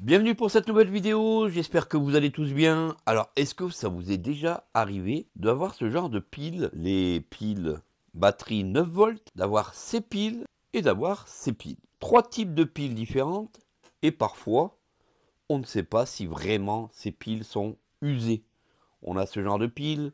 Bienvenue pour cette nouvelle vidéo, j'espère que vous allez tous bien. Alors, est-ce que ça vous est déjà arrivé d'avoir ce genre de piles, les piles batterie 9 volts, d'avoir ces piles et d'avoir ces piles? Trois types de piles différentes et parfois, on ne sait pas si vraiment ces piles sont usées. On a ce genre de piles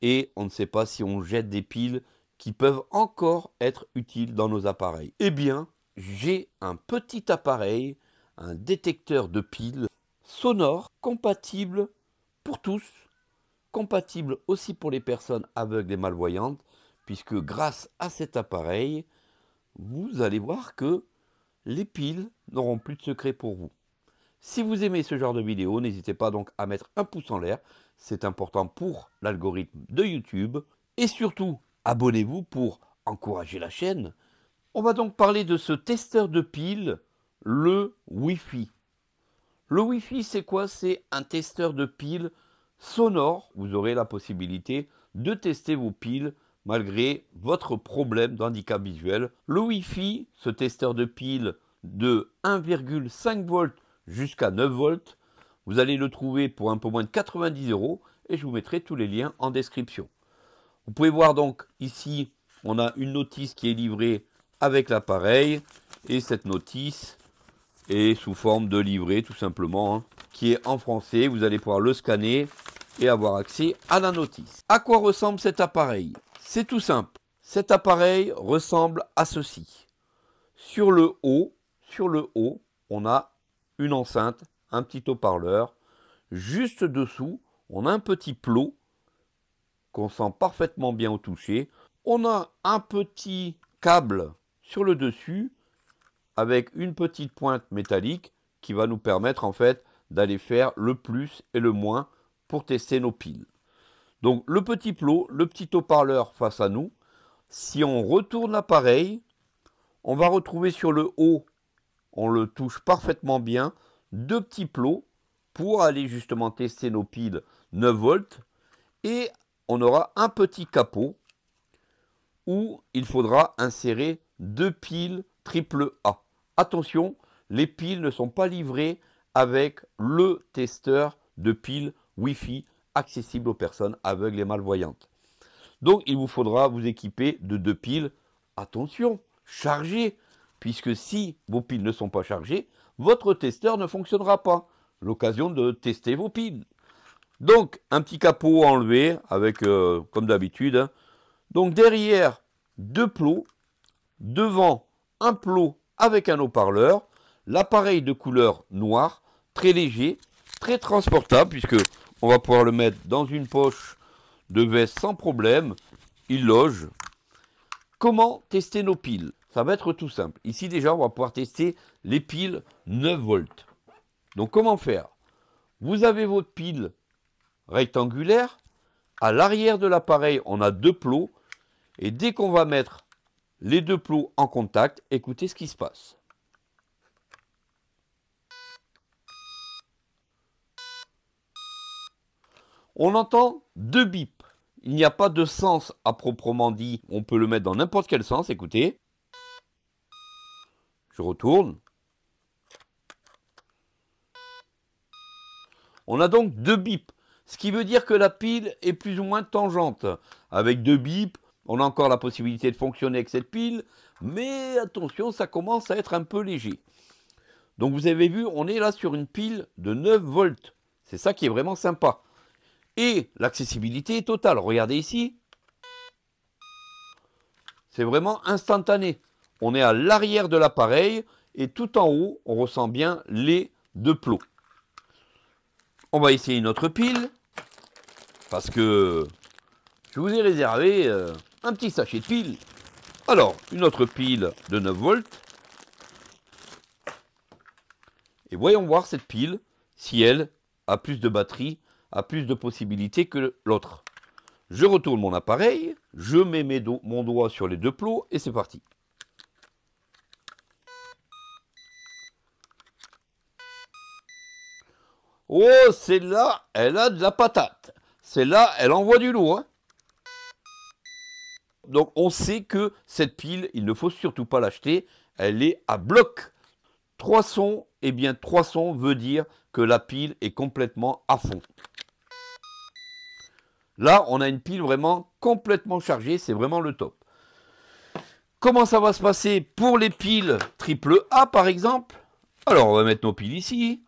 et on ne sait pas si on jette des piles qui peuvent encore être utiles dans nos appareils. Eh bien, j'ai un petit appareil, un détecteur de piles sonore, compatible pour tous, compatible aussi pour les personnes aveugles et malvoyantes, puisque grâce à cet appareil, vous allez voir que les piles n'auront plus de secret pour vous. Si vous aimez ce genre de vidéo, n'hésitez pas donc à mettre un pouce en l'air, c'est important pour l'algorithme de YouTube. Et surtout, abonnez-vous pour encourager la chaîne. On va donc parler de ce testeur de piles, le Wi-Fi. Le Wi-Fi, c'est quoi? C'est un testeur de piles sonore. Vous aurez la possibilité de tester vos piles malgré votre problème d'handicap visuel. Le Wi-Fi, ce testeur de piles de 1,5 volts jusqu'à 9 volts, vous allez le trouver pour un peu moins de 90 € et je vous mettrai tous les liens en description. Vous pouvez voir donc ici, on a une notice qui est livrée avec l'appareil et cette notice est sous forme de livret tout simplement, hein, qui est en français. Vous allez pouvoir le scanner et avoir accès à la notice. À quoi ressemble cet appareil? C'est tout simple. Cet appareil ressemble à ceci. Sur le haut, on a une enceinte, un petit haut-parleur. Juste dessous, on a un petit plot qu'on sent parfaitement bien au toucher. On a un petit câble sur le dessus avec une petite pointe métallique qui va nous permettre en fait d'aller faire le plus et le moins pour tester nos piles. Donc le petit plot, le petit haut-parleur face à nous. Si on retourne l'appareil, on va retrouver sur le haut, on le touche parfaitement bien, deux petits plots pour aller justement tester nos piles 9 volts. Et on aura un petit capot où il faudra insérer deux piles AAA. Attention, les piles ne sont pas livrées avec le testeur de piles Wi-Fi accessible aux personnes aveugles et malvoyantes. Donc il vous faudra vous équiper de deux piles, attention, chargées, puisque si vos piles ne sont pas chargées, votre testeur ne fonctionnera pas. L'occasion de tester vos piles. Donc un petit capot enlevé avec comme d'habitude, hein. Donc derrière deux plots, devant un plot avec un haut-parleur, l'appareil de couleur noire, très léger, très transportable, puisque on va pouvoir le mettre dans une poche de veste sans problème, il loge. Comment tester nos piles? Ça va être tout simple. Ici déjà, on va pouvoir tester les piles 9 volts. Donc comment faire? Vous avez votre pile rectangulaire. À l'arrière de l'appareil, on a deux plots. Et dès qu'on va mettre les deux plots en contact, écoutez ce qui se passe. On entend deux bips. Il n'y a pas de sens à proprement dit. On peut le mettre dans n'importe quel sens. Écoutez. Je retourne. On a donc deux bips. Ce qui veut dire que la pile est plus ou moins tangente. Avec deux bips, on a encore la possibilité de fonctionner avec cette pile. Mais attention, ça commence à être un peu léger. Donc vous avez vu, on est là sur une pile de 9 volts. C'est ça qui est vraiment sympa. Et l'accessibilité est totale. Regardez ici. C'est vraiment instantané. On est à l'arrière de l'appareil et tout en haut, on ressent bien les deux plots. On va essayer une autre pile. Parce que je vous ai réservé un petit sachet de piles. Alors, une autre pile de 9 volts. Et voyons voir cette pile, si elle a plus de batterie, a plus de possibilités que l'autre. Je retourne mon appareil, je mets mon doigt sur les deux plots et c'est parti. Oh, celle-là, elle a de la patate. Celle-là, elle envoie du lourd, hein. Donc on sait que cette pile, il ne faut surtout pas l'acheter. Elle est à bloc. 3 sons, eh bien 3 sons veut dire que la pile est complètement à fond. Là, on a une pile vraiment complètement chargée, c'est vraiment le top. Comment ça va se passer pour les piles triple A par exemple? Alors on va mettre nos piles ici.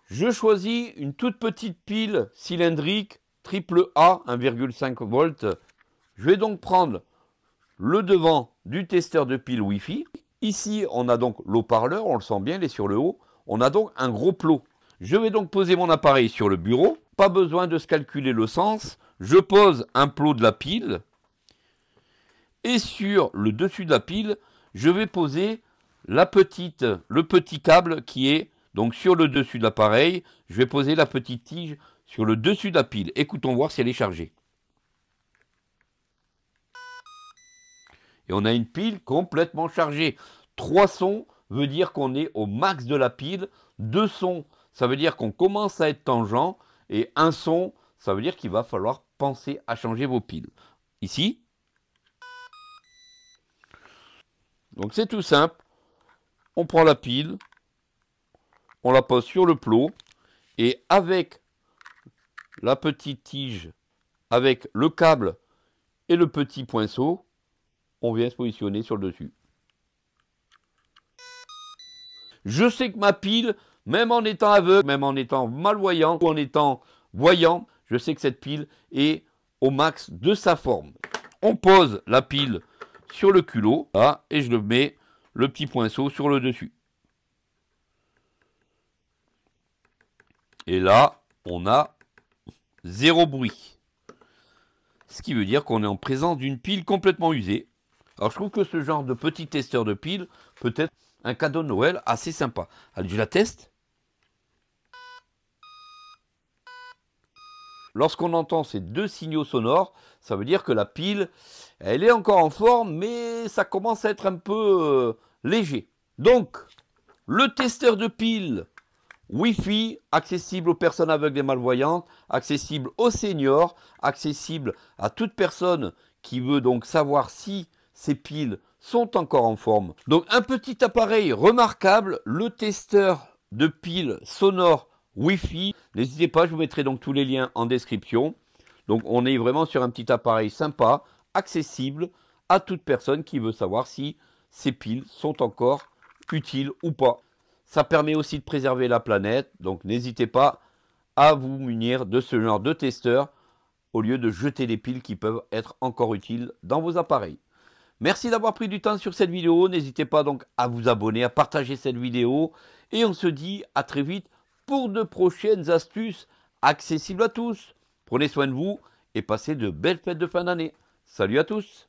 Je choisis une toute petite pile cylindrique triple A 1,5 volts. Je vais donc prendre le devant du testeur de pile Wi-Fi. Ici on a donc l'haut-parleur, on le sent bien, il est sur le haut. On a donc un gros plot. Je vais donc poser mon appareil sur le bureau. Pas besoin de se calculer le sens. Je pose un plot de la pile. Et sur le dessus de la pile, je vais poser le petit câble qui est donc sur le dessus de l'appareil. Je vais poser la petite tige sur le dessus de la pile. Écoutons voir si elle est chargée. Et on a une pile complètement chargée. 3 sons veut dire qu'on est au max de la pile. 2 sons, ça veut dire qu'on commence à être tangent. Et un son, ça veut dire qu'il va falloir penser à changer vos piles. Ici. Donc c'est tout simple. On prend la pile. On la pose sur le plot. Et avec la petite tige, avec le câble et le petit poinceau, on vient se positionner sur le dessus. Je sais que ma pile, même en étant aveugle, même en étant malvoyant ou en étant voyant, je sais que cette pile est au max de sa forme. On pose la pile sur le culot, là, et je le mets le petit poinceau sur le dessus. Et là, on a 0 bruit. Ce qui veut dire qu'on est en présence d'une pile complètement usée. Alors je trouve que ce genre de petit testeur de pile peut être un cadeau de Noël assez sympa. Allez, je la teste. Lorsqu'on entend ces 2 signaux sonores, ça veut dire que la pile, elle est encore en forme, mais ça commence à être un peu léger. Donc, le testeur de pile Wi-Fi, accessible aux personnes aveugles et malvoyantes, accessible aux seniors, accessible à toute personne qui veut donc savoir si ces piles sont encore en forme. Donc un petit appareil remarquable, le testeur de piles sonore Wi-Fi. N'hésitez pas, je vous mettrai donc tous les liens en description. Donc on est vraiment sur un petit appareil sympa, accessible à toute personne qui veut savoir si ces piles sont encore utiles ou pas. Ça permet aussi de préserver la planète, donc n'hésitez pas à vous munir de ce genre de testeur au lieu de jeter les piles qui peuvent être encore utiles dans vos appareils. Merci d'avoir pris du temps sur cette vidéo. N'hésitez pas donc à vous abonner, à partager cette vidéo. Et on se dit à très vite pour de prochaines astuces accessibles à tous. Prenez soin de vous et passez de belles fêtes de fin d'année. Salut à tous!